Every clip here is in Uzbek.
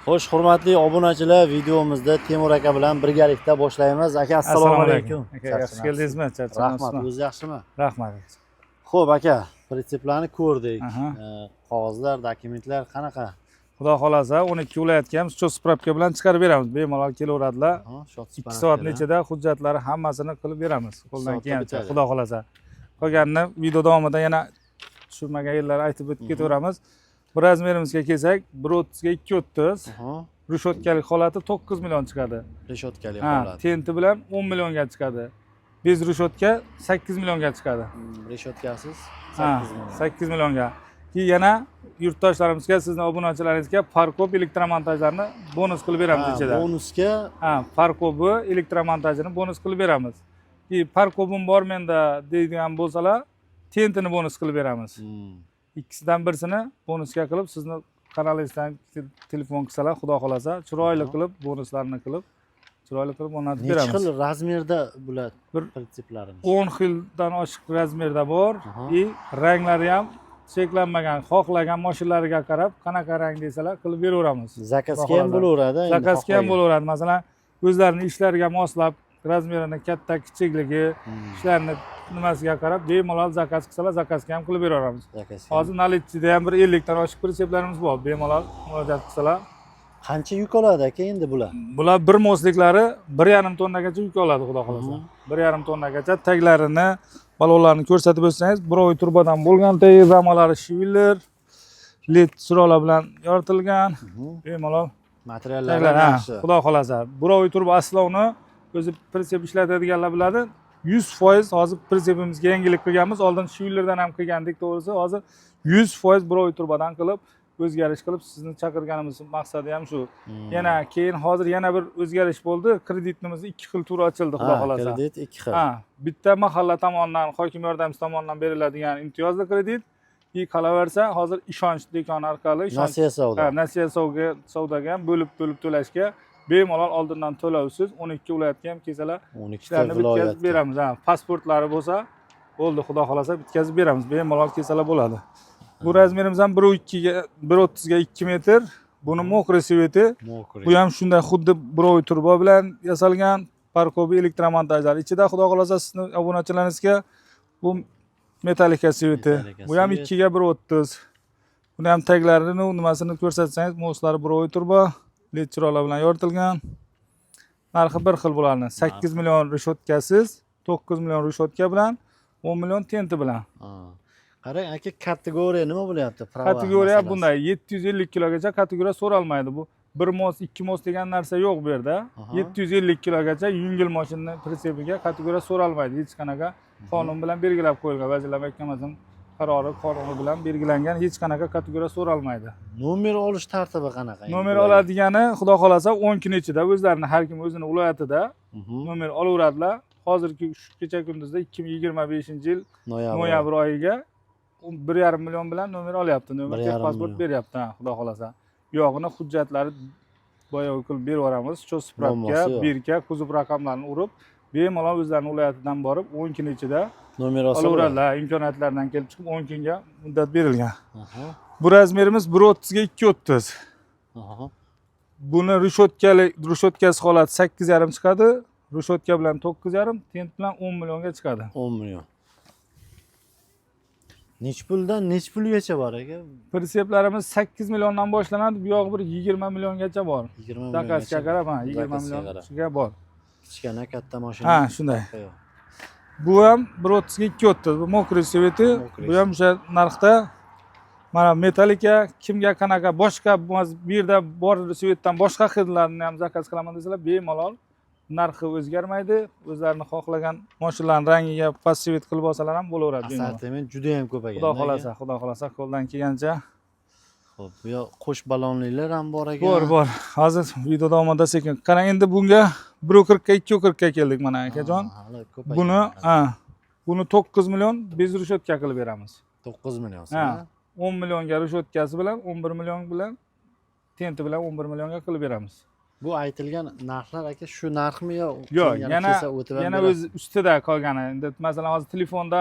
Xo'sh, hurmatli obunachilar, videomizda Temur aka bilan birgalikda boshlaymiz. Aka, assalomu alaykum. Aka, yaxshi keldingizmi? Rahmat, o'zi yaxshimi? Rahmat. Xo'p, aka, pritseplarni ko'rdik. Qog'ozlar, dokumentlar qanaqa? Xudo xolasa 12 viloyatga ham shot spravka bilan chiqarib beramiz. Bemalol kelaveradilar. 2 soatning ichida hujjatlari hammasini qilib beramiz. Qo'ldan kelgancha, xudo xolasa. Qolganini video davomida yana tushunmagan yerlarni aytib o'tib ketaveramiz. Bu razmerimizga kelsak, 1.30 ga 2.30. Rishotkalik holati 9 million chiqadi. Rishotkalik holati. Tenti bilan 10 millionga chiqadi. Bez rishotka 8 millionga chiqadi. Rishotkasiz 8 millionga. Yana yurtdoshlarimizga, sizning obunachilaringizga Parkop elektromontajlarini bonus qilib beramiz ichida. Bonusga? Parkopni elektromontajini bonus qilib beramiz. Parkopim bor menda deydigan bo'lsalar, tentini bonus qilib beramiz. İkisidan birisini bonusga qilib, sizni kanalingizdan telefon qilsalar, xudo xolasa, chiroyli qilib, bonuslarni qilib, chiroyli qilib o'rnatib beramiz. Necha xil razmerda bular prinsiplarimiz? 10 xildan oshiq razmerda bor. Ranglari ham cheklanmagan, xohlagan mashinalariga qarab, qanaqa rang desalar, qilib beraveramiz. Zakazga ham bo'laveradi. Zakazga ham bo'laveradi. Masalan, o'zlarining ishlariga moslab, razmerini katta, kichikligi, ishlarni nimasiga qarab bemalol zakaz qilsalar, zakazga ham qilib beraveramiz. Hozir nalitchida ham bir 50 dan oshiq pritseplarimiz bor. Bemalol murojaat qilsalar. Qancha yuk oladi aka endi bular? Bular bir mosliklari 1,5 tonnagacha yuk oladi, xudo xolasa. 1,5 tonnagacha taglarini, balonlarni ko'rsatib o'tsangiz, birovi turbadan bo'lgan tag ramalari shiviller, led chiroqlar bilan yoritilgan. Bemalol materiallari yaxshi. Xudo xolasa. Birovi turba aslovni o'zi pritsep ishlatadiganlar biladi. 100% hozir pritsepimizga yangilik qilganmiz. Oldin shivlerdan ham qilgandik, to'g'risi. Hozir 100% birovi turbadan qilib, o'zgarish qilib sizni chaqirganimiz maqsadi ham shu. Yana keyin hozir yana bir o'zgarish bo'ldi. Kreditimiz 2 xil tur ochildi, xudo xolasa. Kredit 2 xil. Bitta mahalla tomonidan, hokim yordamchisi tomonidan beriladigan imtiyozli kredit, qolaversa hozir ishonch do'koni orqali Nasiya savdo. Nasiya savdoga ham bo'lib to'lashga bemalol oldindan to'lovsiz 12 viloyatga ham kelsalar, 12 ishlarni bitkazib beramiz. Pasportlari bo'lsa, bo'ldi, xudo xolasa bitkazib beramiz. Bemalol kelsalar bo'ladi. Bu razmerimiz ham 1.30 ga 2 metr. Buni mokriy sveti. Bu ham shunday xuddi birovi turba bilan yasalgan Parkobi elektromontajlar. Ichida xudo xolasa sizning obunachilaringizga bu metallika sveti. Bu ham 2 ga 1.30. Buni ham taglarini, nimasini ko'rsatsangiz, moslari birovi turba, led chiroqlar bilan yoritilgan. Narxi bir xil bularning. 8 million rishotkasiz, 9 million rishotka bilan, 10 million tenti bilan. Qarang aka, kategoriya nima bo'lyapti? Kategoriya bunday 750 kilogacha kategoriya so'ralmaydi. Bu 1 mos, 2 mos degan narsa yo'q bu yerda. 750 kilogacha yengil mashina prinsipiga kategoriya so'ralmaydi. Hech qanaqa qonun bilan belgilab qo'yilgan, Vazirlar Mahkamasining qarori qonuni bilan belgilangan hech qanaqa kategoriya so'ralmaydi. Nomer olish tartibi qanaqa? Nomer oladigani, xudo xolasa 10 kun ichida o'zlarini har kim o'zining viloyatida nomer olaveradilar. Hozirgi kecha kunduzda 2025-yil noyabr oyiga 1,5 million bilan nomer olyapti. Nomer pasport beryapti, xudo xolasa. Yog'ini hujjatlari boyagi qilib beramiz. Shot spravka, birka, kuzov raqamlarini urib, bemalol o'zlarining viloyatidan borib 10 kun ichida nomer olaveradilar. Imkoniyatlardan kelib chiqib 10 kunga muddat berilgan. Bu razmerimiz 1.30 ga 2.30. Buni rishotkasi holati 8,5 chiqadi. Rishotka bilan 9,5, tent bilan 10 millionga chiqadi. 10 million. Nech puldan nech pulgacha bor aka? Pritseplarimiz 8 milliondan boshlanadi. Bu yoq bir 20 milliongacha bor. 20 million. Zakazga qarab, 20 millionga bor. Kichkina, katta mashina. Shunday. Bu ham 1.30 ga 2.30. Bu mokriy sveti. Bu ham o'sha narxda. Mana metallika, kimga qanaqa boshqa bu yerda bor svetdan boshqa xillarni ham zakaz qilaman desalar, bemalol narxi o'zgarmaydi. O'zlarini xohlagan mashinalarning rangiga passivit qilib olsalar ham bo'laveradi. Assortiment juda ham ko'p ekan. Xudo xolasa qo'ldan kelgancha. Xo'p, bu yoq qo'sh balonlilar ham bor ekan. Bor. Hozir video davomida sekin. Qarang, endi bunga 1.40 ga 2.40 ga keldik mana akajon. Buni 9 million bez rishotka qilib beramiz. 9 million. 10 millionga rishotkasi bilan, 11 million bilan, tenti bilan 11 millionga qilib beramiz. Bu aytilgan narxlar aka shu narxmi yo? Yo'q, yana o'z ustida qolgani. Endi masalan hozir telefonda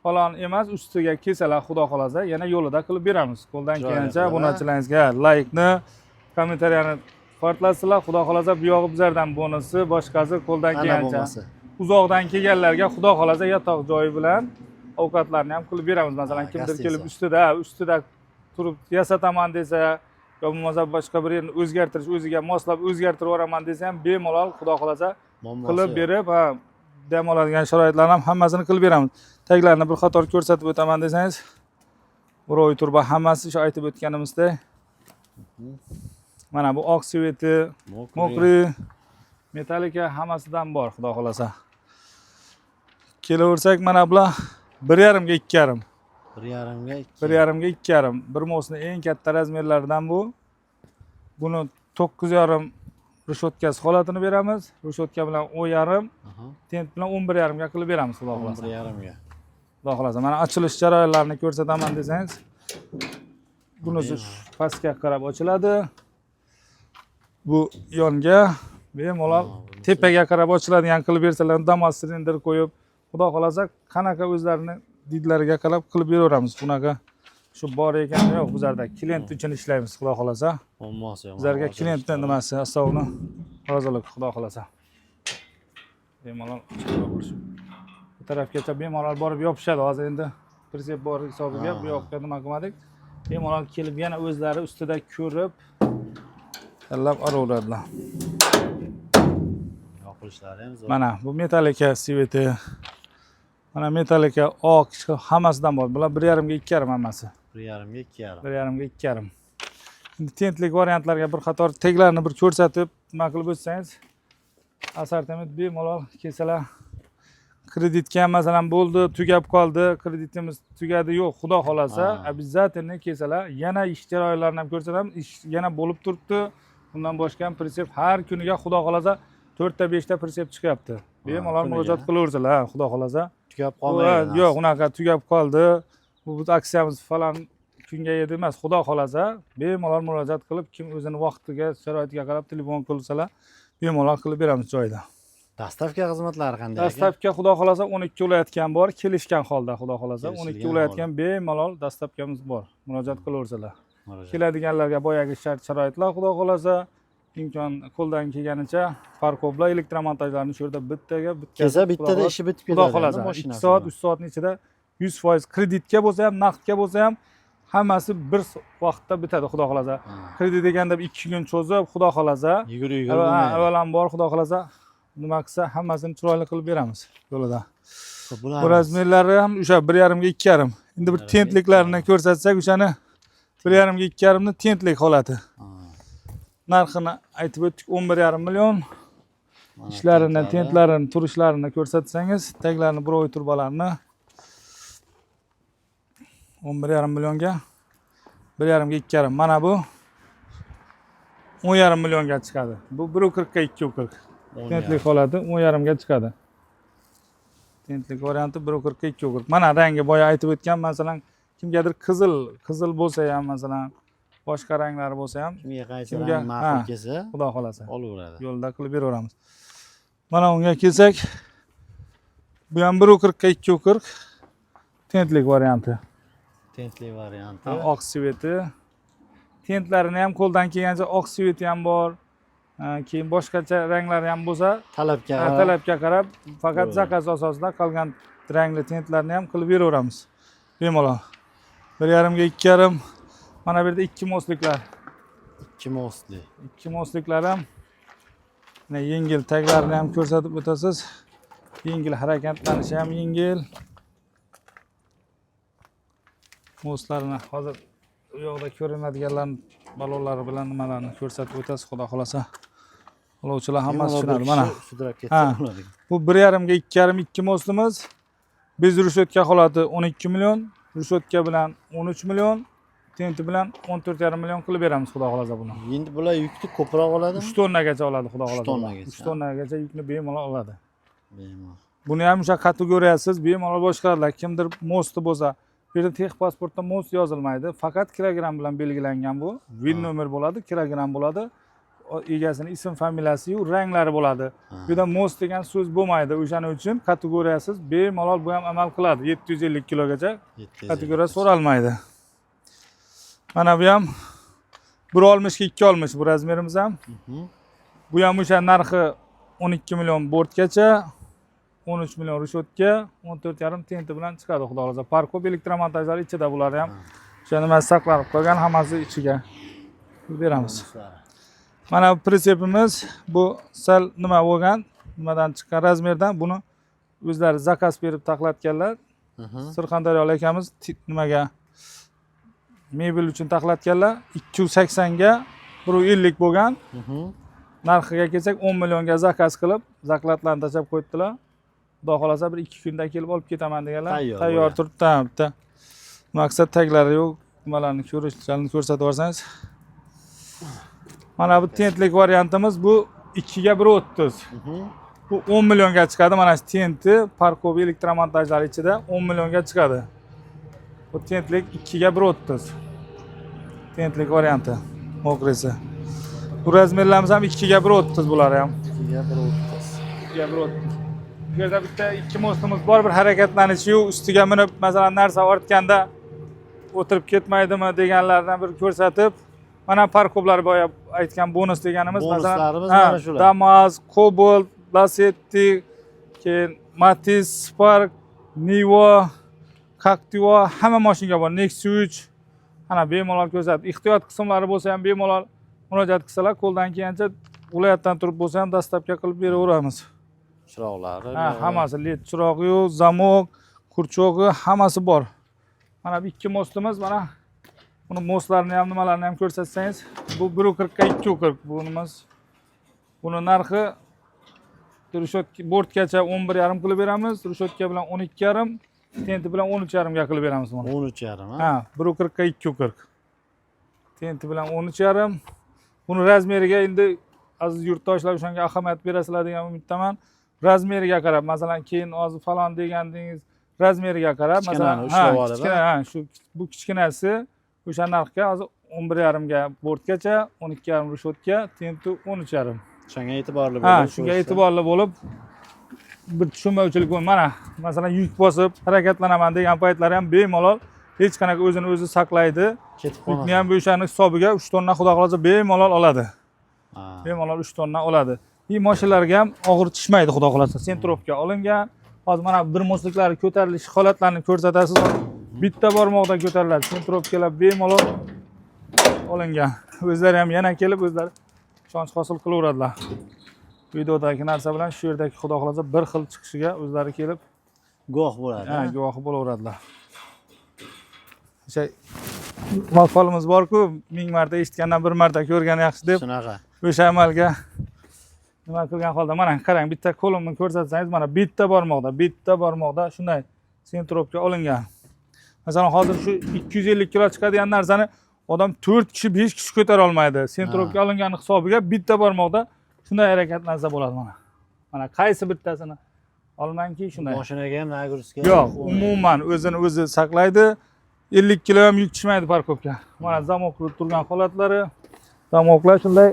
falon emas, ustiga kelsalar xudo xolasa yana yo'lida qilib beramiz. Qo'ldan kelgancha obunachilaringizga like ni, kommentariyani portlasizlar. Xudo xolasa bu yog'i bizlardan bonusi, boshqasi qo'ldan Ana kelgancha. bo'lmasa. Uzoqdan kelganlarga xudo xolasa yotoq joyi bilan ovqatlarni ham qilib beramiz. Masalan, kimdir kelib ustida turib yasataman desa, yo bo'lmasa boshqa bir yerni o'zgartirish, o'ziga moslab o'zgartirib yuboraman desa ham bemalol xudo xolasa qilib berib, dam oladigan sharoitlarni ham hammasini qilib beramiz. Taglarini bir qator ko'rsatib o'taman desangiz, Roy turba hammasi shu aytib o'tganimizdek. Mana bu oq sveti, mokri, metallika hammasidan bor, xudo xolasa. Kelaversak, mana bular 1,5 ga 2,5. 1,5 ga 2. 1,5 ga 2,5. Bir mosni eng katta razmerlaridan bu. Buni 9,5 rishotkasi holatini beramiz. Rishotka bilan 10,5, tent bilan 11,5 ga qilib beramiz, xudo xolasa. 1,5 ga. Xudo xolasa. Mana ochilish jarayonlarini ko'rsataman desangiz, bunisi pastga qarab ochiladi. Bu yonga bemalol tepaga qarab ochiladigan qilib bersalar, damas silindr qo'yib, xudo xolasa qanaqa o'zlarini didlariga qarab qilib beraveramiz. Bunaqa shu bor ekan yo'q, bizlarda klient uchun ishlaymiz, xudo xolasa. Bizlarga klientning nimasi, asovni rozilik, xudo xolasa. Bemalol bu tarafgacha bemalol borib yopishadi. Hozir endi prinsip bor hisobiga bu yoqqa nima qilmadik. Bemalol kelib yana o'zlari ustida ko'rib tanlab olaveradilar. Yoqilishlari ham zo'r. Mana bu metallika sveti. Mana metallika oq hammasidan bor. Bular 1,5 ga 2,5 hammasi. 1,5 ga 2,5. 1,5 ga 2,5. Endi tentlik variantlarga bir qator teglarni bir ko'rsatib, nima qilib o'tsangiz, assortiment bemalol kelsalar. Kreditga masalan bo'ldi, tugab qoldi, kreditimiz tugadi, yo'q, xudo xolasa, обязательно kelsalar, yana ish jarayonlarini ham ko'rsatamiz. Ish yana bo'lib turibdi. Bundan boshqa ham prinsip har kuniga xudo xolasa 4 ta 5 ta prinsip chiqyapti. Bemalol murojaat qilaversalar, xudo xolasa. Tugab qolmaydi. Yo'q, unaqa tugab qoldi. Bu aksiyamiz falan kunga edi emas, xudo xolasa, bemalol murojaat qilib, kim o'zini vaqtiga, sharoitiga qarab telefon qilsalar, bemalol qilib beramiz joyda. Dastavka xizmatlari qanday? Dastavka xudo xolasa 12 viloyatdan bor, kelishgan holda xudo xolasa 12 viloyatdan bemalol dastavkamiz bor. Murojaat qilaversalar. Keladiganlarga boyagi shart sharoitlar xudo xolasa imkon qo'ldan kelganicha parkoblar, elektromontajlarni shu yerda bittaga kelsa bittada ishi bitib ketadi. Xudo xolasa 2 soat, 3 soatning ichida 100% kreditga bo'lsa ham, naqdga bo'lsa ham hammasi bir vaqtda bitadi, xudo xolasa. Kredit deganda 2 kun cho'zib, xudo xolasa. Avvalambor xudo xolasa nima qilsa hammasini chiroyli qilib beramiz yo'lida. Bu razmerlari ham o'sha 1,5 ga 2,5. Endi bir tentliklarni ko'rsatsak, o'shani 1,5 ga 2,5 ni tentlik holati. Narxini aytib o'tdik, 11,5 million. Ishlarini, tentlarini, turishlarini ko'rsatsangiz, taglarini, biroy turbalarni 11,5 millionga 1,5 ga 2,5. Mana bu 10,5 millionga chiqadi. Bu 1,40 ga 2,40. Tentlik holati 10,5 ga chiqadi. Tentlik varianti 1,40 ga 2,40. Mana rangi boya aytib o'tgan, masalan, kimgadir qizil bo'lsa ham, masalan, boshqa ranglari bo'lsa ham, kimga qaysi rang ma'qul kelsa, xudo xolasa olaveradi. Yo'lda qilib beraveramiz. Mana unga kelsak, bu ham 1,40 ga 2,40 tentlik varianti. Tentlik varianti. Oq sveti. Tentlarini ham qo'ldan kelgancha oq sveti ham bor. Keyin boshqacha ranglari ham bo'lsa, talabga qarab faqat zakaz asosida qolgan rangli tentlarni ham qilib beraveramiz. Bemalol. 1,5 ga 2,5. Mana bu yerda 2 mosliklar. 2 mosli. 2 mosliklar ham yengil taglarini ham ko'rsatib o'tasiz. Yengil harakatlanishi ham yengil. Moslarini hozir u yoqda ko'rinadiganlarni balonlari bilan nimalarni ko'rsatib o'tasiz, xudo xolasa. Olovchilar hammasi tushunadi. Mana sudrab ketsa bo'ladi. Bu 1,5 ga 2,5 2 moslimiz. Biz rushotka holati 12 million, rushotka bilan 13 million, tenti bilan 14,5 million qilib beramiz, xudo xolasa buni. Endi bular yukni ko'proq oladimi? 3 tonnagacha oladi, xudo xolasa. 3 tonnagacha yukni bemalol oladi. Bemalol. Buni ham o'sha kategoriyasiz bemalol boshqaradilar. Kimdir mosti bo'lsa, bu yerda tex pasportda most yozilmaydi. Faqat kilogramm bilan belgilangan bu. VIN nomer bo'ladi, kilogramm bo'ladi. Egasini ism, familiyasi, ranglari bo'ladi. Bu yerda most degan so'z bo'lmaydi. O'shaning uchun kategoriyasiz bemalol bu ham amal qiladi. 750 kilogacha kategoriya so'ralmaydi. Mana bu ham 1.60 ga 2.60 bu razmerimiz ham. Bu ham o'sha narxi 12 million bortgacha, 13 million rushotka, 14,5 tenti bilan chiqadi xudo xolasa. Parkop elektromontajlar ichida bular ham. O'sha nima saqlanib qolgan hammasi ichiga beramiz. Mana bu pritsepimiz bu sal nima bo'lgan, nimadan chiqqan razmerdan buni o'zlari zakaz berib taqlatganlar. Surxondaryolik akamiz nimaga mebel uchun taqlatganlar. 280 ga 150 bo'lgan. Narxiga kelsak 10 millionga zakaz qilib, zaklatlarni tashab qo'yibdilar. Xudo xolasa bir 2 kunda kelib olib ketaman deganlar. Tayyor turibdi, bitta. Maqsad taglari yo'q, nimalarni ko'rsatib yuborsangiz. Mana bu tentlik variantimiz bu 2 ga 1.30. Bu 10 millionga chiqadi. Mana shu tenti Parkop elektromontajlar ichida 10 millionga chiqadi. Bu tentlik 2 ga 1.30. Tentlik varianti. Mokresi. Bu razmerlarimiz ham 2 ga 1.30 bular ham. 2 ga 1.30. 2 ga 1.30. Bu yerda bitta ikki mostimiz bor, bir harakatlanishi yo'q. Ustiga minib, masalan, narsa ortganda o'tirib ketmaydimi deganlardan bir ko'rsatib, mana Parkoplar boya aytgan bonus deganimiz, masalan, mana shular. Damas, Cobalt, Lacetti, keyin Matiz, Spark, Nivo, Captiva, hamma mashinaga bor. Nexus 3 ana bemalol ko'rsatib, ehtiyot qismlari bo'lsa ham bemalol murojaat qilsalar, qo'ldan kelgancha viloyatdan turib bo'lsa ham dastlabki qilib beraveramiz. Chiroqlari. Hammasi led chirog'i yo'q, zamok, kurchog'i hammasi bor. Mana bu ikki mostimiz, mana buni mostlarini ham nimalarni ham ko'rsatsangiz, bu 1.40 ga 2.40 bu nimamiz. Buni narxi rushotka bortgacha 11,5 qilib beramiz, rushotka bilan 12,5, tenti bilan 13,5 ga qilib beramiz buni. 13,5 ha? 1.40 ga 2.40. Tenti bilan 13,5. Buni razmeriga endi aziz yurtdoshlar o'shanga ahamiyat berasizlar degan umiddaman. Razmeriga qarab, masalan, keyin hozir falon degandingiz, razmeriga qarab, masalan, shu bu kichkinasi o'sha narxga hozir 11,5 ga bortgacha, 12,5 rushotka, tenti 13,5. Shunga e'tiborli bo'lib. Shunga e'tiborli bo'lib bir tushunmovchilik bo'ldi. Mana, masalan, yuk bosib harakatlanaman degan paytlar ham bemalol hech qanaqa o'zini o'zi saqlaydi. Yukni ham o'shaning hisobiga 3 tonna xudo xolasa bemalol oladi. Bemalol 3 tonna oladi. Mashinalarga ham og'ir tushmaydi xudo xolasa. Sentrovka olingan. Hozir mana bir mostliklari ko'tarilish holatlarini ko'rsatasiz. Bitta barmoqda ko'tariladi. Sentrovkalar bemalol olingan. O'zlari ham yana kelib o'zlari ishonch hosil qilaveradilar. Videodagi narsa bilan shu yerdagi xudo xolasa bir xil chiqishiga o'zlari kelib guvoh bo'ladi. Guvohi bo'laveradilar. Maqolimiz bor-ku, 1000 marta eshitgandan bir marta ko'rgan yaxshi deb. Shunaqa. O'sha amalga nima qilgan holda, mana qarang, bitta qo'limni ko'rsatsangiz, mana bitta barmoqda shunday sentrovka olingan. Masalan, hozir shu 250 kilo chiqadigan narsani odam 4 kishi, 5 kishi ko'tara olmaydi. Sentrovka olingani hisobiga bitta barmoqda shunday harakatlansa bo'ladi mana. Mana qaysi bittasini olmanki shunday. Mashinaga ham nagruska. Yo'q, umuman o'zini o'zi saqlaydi. 50 kilo ham yuk tushmaydi Parkopga. Mana zamoklar turgan holatlari, zamoklar shunday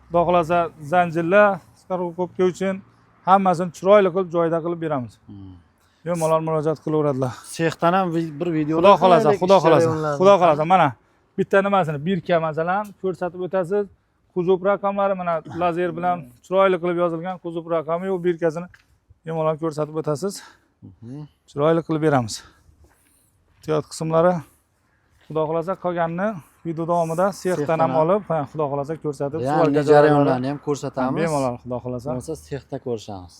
xudo xolasa zanjirlar Parkopga uchun hammasini chiroyli qilib joyida qilib beramiz. Bemalol murojaat qilaveradilar. Sexdan ham bir video Xudo xolasa mana bitta nimasini birka masalan ko'rsatib o'tasiz. Kuzov raqamlari mana lazer bilan chiroyli qilib yozilgan kuzov raqami yo'q, birkasini bemalol ko'rsatib o'tasiz. Chiroyli qilib beramiz. Ehtiyot qismlari xudo xolasa qolganini video davomida sexdan ham olib, xudo xolasa ko'rsatib, jarayonlarni ham ko'rsatamiz. Bemalol xudo xolasa. Bo'lsa sexda ko'rishamiz.